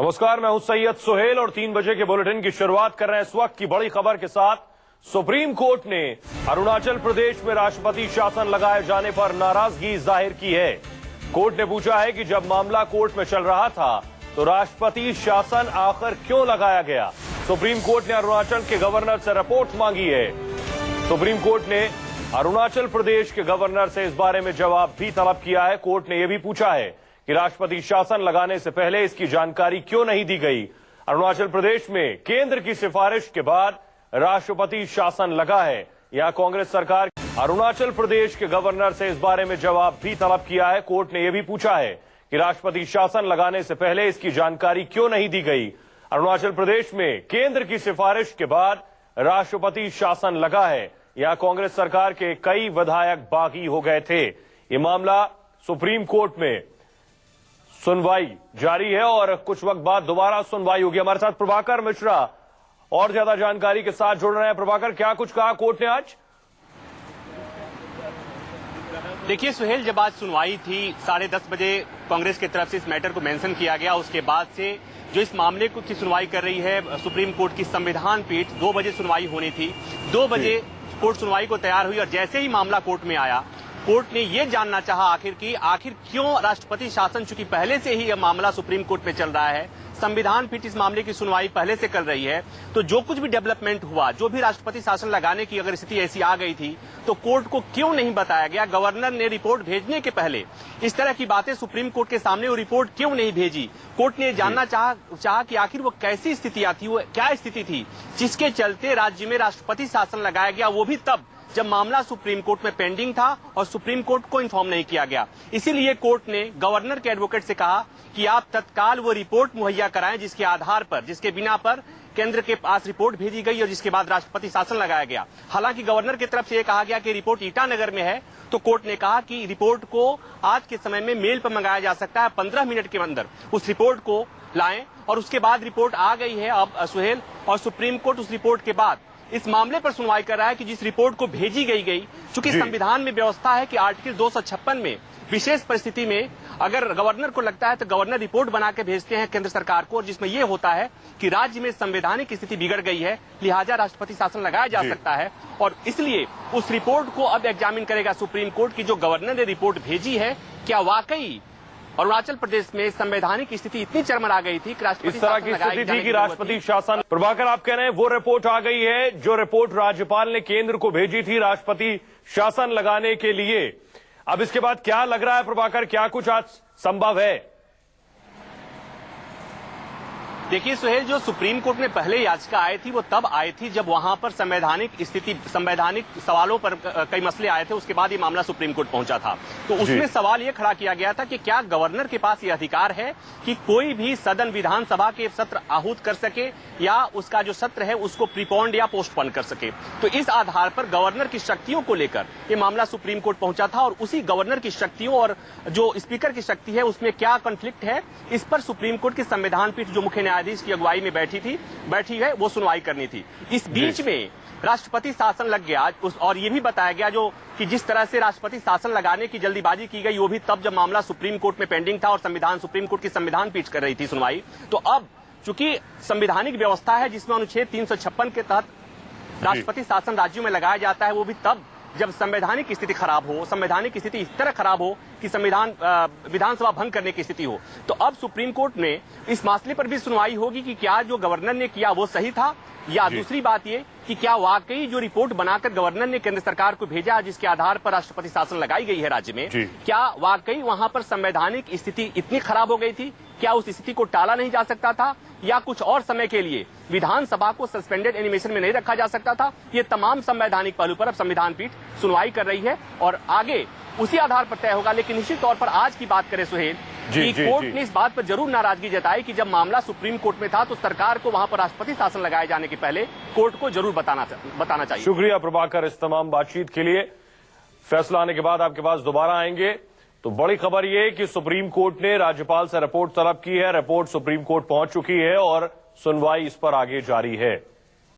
नमस्कार, मैं हूं सैयद सुहेल और 3 बजे के बुलेटिन की शुरुआत कर रहे हैं इस वक्त की बड़ी खबर के साथ। सुप्रीम कोर्ट ने अरुणाचल प्रदेश में राष्ट्रपति शासन लगाए जाने पर नाराजगी जाहिर की है। कोर्ट ने पूछा है कि जब मामला कोर्ट में चल रहा था तो राष्ट्रपति शासन आखिर क्यों लगाया गया। सुप्रीम कोर्ट ने अरुणाचल के गवर्नर से रिपोर्ट मांगी है। सुप्रीम कोर्ट ने अरुणाचल प्रदेश के गवर्नर से इस बारे में जवाब भी तलब किया है। कोर्ट ने यह भी पूछा है कि राष्ट्रपति शासन लगाने से पहले इसकी जानकारी क्यों नहीं दी गई। अरुणाचल प्रदेश में केंद्र की सिफारिश के बाद राष्ट्रपति शासन लगा है। यहां कांग्रेस सरकार अरुणाचल प्रदेश के गवर्नर से इस बारे में जवाब भी तलब किया है। कोर्ट ने यह भी पूछा है कि राष्ट्रपति शासन लगाने से पहले इसकी जानकारी क्यों नहीं दी गई। अरुणाचल प्रदेश में केंद्र की सिफारिश के बाद राष्ट्रपति शासन लगा है। यहां कांग्रेस सरकार के कई विधायक बागी हो गए थे। ये मामला सुप्रीम कोर्ट में सुनवाई जारी है और कुछ वक्त बाद दोबारा सुनवाई होगी। हमारे साथ प्रभाकर मिश्रा और ज्यादा जानकारी के साथ जुड़ रहे हैं। प्रभाकर, क्या कुछ कहा कोर्ट ने आज? देखिए सुहेल, जब आज सुनवाई थी 10:30 बजे कांग्रेस की तरफ से इस मैटर को मेंशन किया गया। उसके बाद से जो इस मामले की सुनवाई कर रही है सुप्रीम कोर्ट की संविधान पीठ, 2 बजे सुनवाई होनी थी। 2 बजे कोर्ट सुनवाई को तैयार हुई और जैसे ही मामला कोर्ट में आया, कोर्ट ने ये जानना चाहा आखिर क्यों राष्ट्रपति शासन, चूंकि पहले से ही यह मामला सुप्रीम कोर्ट में चल रहा है, संविधान पीठ इस मामले की सुनवाई पहले से कर रही है, तो जो कुछ भी डेवलपमेंट हुआ, जो भी राष्ट्रपति शासन लगाने की अगर स्थिति ऐसी आ गई थी तो कोर्ट को क्यों नहीं बताया गया। गवर्नर ने रिपोर्ट भेजने के पहले इस तरह की बातें सुप्रीम कोर्ट के सामने वो रिपोर्ट क्यों नहीं भेजी। कोर्ट ने जानना चाहा कि आखिर वो कैसी स्थिति आती, वो क्या स्थिति थी जिसके चलते राज्य में राष्ट्रपति शासन लगाया गया, वो भी तब जब मामला सुप्रीम कोर्ट में पेंडिंग था और सुप्रीम कोर्ट को इन्फॉर्म नहीं किया गया। इसीलिए कोर्ट ने गवर्नर के एडवोकेट से कहा कि आप तत्काल वो रिपोर्ट मुहैया कराएं जिसके आधार पर, जिसके बिना पर केंद्र के पास रिपोर्ट भेजी गई और जिसके बाद राष्ट्रपति शासन लगाया गया। हालांकि गवर्नर की तरफ से यह कहा गया कि रिपोर्ट ईटानगर में है, तो कोर्ट ने कहा कि रिपोर्ट को आज के समय में मेल पर मंगाया जा सकता है, 15 मिनट के अंदर उस रिपोर्ट को लाएं। और उसके बाद रिपोर्ट आ गई है अब सुहेल, और सुप्रीम कोर्ट उस रिपोर्ट के बाद इस मामले पर सुनवाई कर रहा है कि जिस रिपोर्ट को भेजी गई, चूंकि संविधान में व्यवस्था है कि आर्टिकल 256 में विशेष परिस्थिति में अगर गवर्नर को लगता है तो गवर्नर रिपोर्ट बना के भेजते हैं केंद्र सरकार को, और जिसमें यह होता है कि राज्य में संवैधानिक स्थिति बिगड़ गई है, लिहाजा राष्ट्रपति शासन लगाया जा सकता है। और इसलिए उस रिपोर्ट को अब एग्जामिन करेगा सुप्रीम कोर्ट की जो गवर्नर ने रिपोर्ट भेजी है, क्या वाकई अरुणाचल प्रदेश में संवैधानिक स्थिति इतनी चरमरा गई थी कि राष्ट्रपति इस तरह की स्थिति थी कि राष्ट्रपति शासन। प्रभाकर, आप कह रहे हैं वो रिपोर्ट आ गई है जो रिपोर्ट राज्यपाल ने केंद्र को भेजी थी राष्ट्रपति शासन लगाने के लिए। अब इसके बाद क्या लग रहा है प्रभाकर, क्या कुछ आज संभव है? देखिए सुहेल, जो सुप्रीम कोर्ट में पहले याचिका आई थी वो तब आई थी जब वहां पर संवैधानिक सवालों पर कई मसले आए थे। उसके बाद ये मामला सुप्रीम कोर्ट पहुंचा था, तो उसमें सवाल ये खड़ा किया गया था कि क्या गवर्नर के पास ये अधिकार है कि कोई भी सदन विधानसभा के सत्र आहूत कर सके या उसका जो सत्र है उसको प्रीपोन्ड या पोस्टपोन कर सके। तो इस आधार पर गवर्नर की शक्तियों को लेकर ये मामला सुप्रीम कोर्ट पहुंचा था, और उसी गवर्नर की शक्तियों और जो स्पीकर की शक्ति है उसमें क्या कॉन्फ्लिक्ट है, इस पर सुप्रीम कोर्ट की संविधान पीठ जो मुख्य न्यायाधीश की अगुवाई में बैठी है, वो सुनवाई करनी थी। इस बीच में राष्ट्रपति शासन लग गया और ये भी बताया गया कि जिस तरह से राष्ट्रपति शासन लगाने की जल्दीबाजी की गई, वो भी तब जब मामला सुप्रीम कोर्ट में पेंडिंग था और सुप्रीम कोर्ट की संविधान पीठ कर रही थी सुनवाई। तो अब चूंकि संवैधानिक व्यवस्था है जिसमें अनुच्छेद 356 के तहत राष्ट्रपति शासन राज्यों में लगाया जाता है, वो भी तब जब संवैधानिक स्थिति खराब हो, संवैधानिक स्थिति इस तरह खराब हो कि विधानसभा भंग करने की स्थिति हो। तो अब सुप्रीम कोर्ट में इस मसले पर भी सुनवाई होगी कि क्या जो गवर्नर ने किया वो सही था, या दूसरी बात ये कि क्या वाकई जो रिपोर्ट बनाकर गवर्नर ने केंद्र सरकार को भेजा जिसके आधार पर राष्ट्रपति शासन लगाई गई है राज्य में, क्या वाकई वहां पर संवैधानिक स्थिति इतनी खराब हो गई थी, क्या उस स्थिति को टाला नहीं जा सकता था, या कुछ और समय के लिए विधानसभा को सस्पेंडेड एनिमेशन में नहीं रखा जा सकता था। ये तमाम संवैधानिक पहलू पर अब संविधान पीठ सुनवाई कर रही है और आगे उसी आधार पर तय होगा। लेकिन निश्चित तौर पर आज की बात करें सुहेल, कि कोर्ट ने इस बात पर जरूर नाराजगी जताई कि जब मामला सुप्रीम कोर्ट में था तो सरकार को वहां पर राष्ट्रपति शासन लगाए जाने के पहले कोर्ट को जरूर बताना चाहिए। शुक्रिया प्रभाकर इस तमाम बातचीत के लिए। फैसला आने के बाद आपके पास दोबारा आएंगे। तो बड़ी खबर यह कि सुप्रीम कोर्ट ने राज्यपाल से रिपोर्ट तलब की है। रिपोर्ट सुप्रीम कोर्ट पहुंच चुकी है और सुनवाई इस पर आगे जारी है।